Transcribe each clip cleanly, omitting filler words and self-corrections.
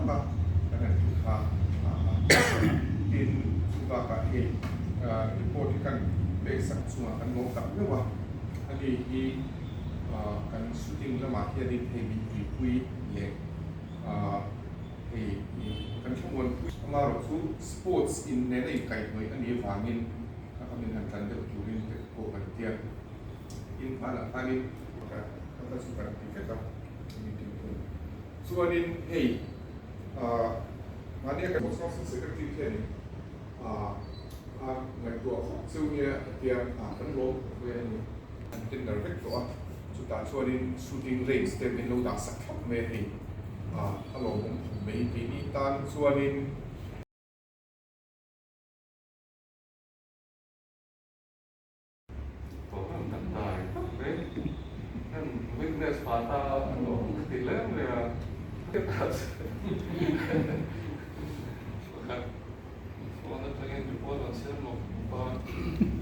ka kan kha in suba ka he report kan be sak chunga kan mo tak lewa ani hi kan shooting lama hi ani he bi pui le he kan khomon amaro chu sports in ne nei kai noi ani wangin ka min han kan de turin te ko kan tia in phala ani ka su kan ti ka meeting ko so anin hey mania ka social security ten ngày tuổi siêu như tiền phân lô về anh tin là rất rõ chúng ta cho đến shooting range để mình lâu đã sắc khắp mê thì hello mấy cái đi tan cho đến có một tận tài đấy nên business phá ta nó tỷ lệ là tiếp tục وانا تلاقي بقول انسان مقطع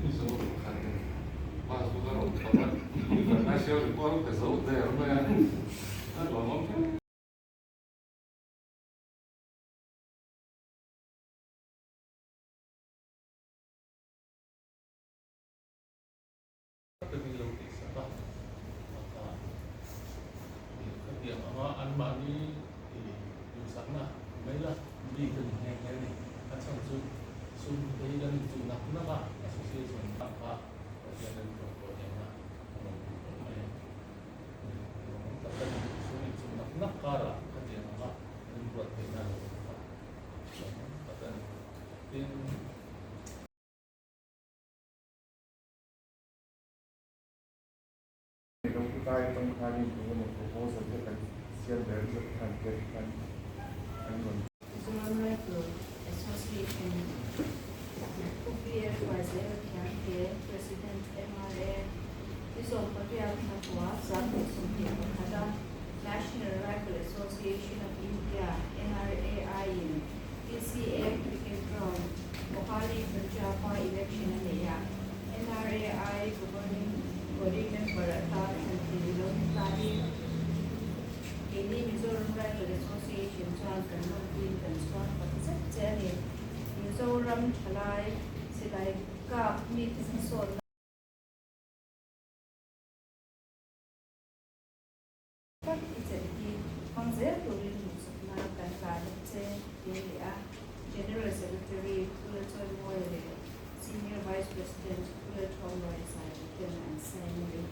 يزود خلينا ما زودنا طبعا ماشي يقول بقول تزود ده ربع يعني هذا ممكن điểm mà ăn bạn đi thì đủ sẵn là mấy lần đi từng ngày cái này ăn xong xuân xuân thấy đơn chủ nặng nó bạn là số siêu xuân bạn bạn ở nhà đơn của nhà bạn tập đơn số này xuân nặng nắp cả là cái gì mà bạn đơn vượt thế nào tập đơn tin trong trong khai đi của một proposal để kan xem đến được kan cái kan Human Rights Association UPF Wazir Kyanke President MRA Isom Patrial Khatwa Zabni Sumpi Khada National Rifle Association of India NRAI PCA Cricket Ground Mohali Punjab election area NRAI governing body member Atal Santililo Tari Ini Mizoram Rifle Association Chuan kan lo tin kan chuan pakisat chani Mizoram thalai silai ka mi tin sol pak ichati pangzer turin musukna kan la che ya General Secretary Kulachoi Moire Senior Vice President Kulachoi Moire Sai and Sai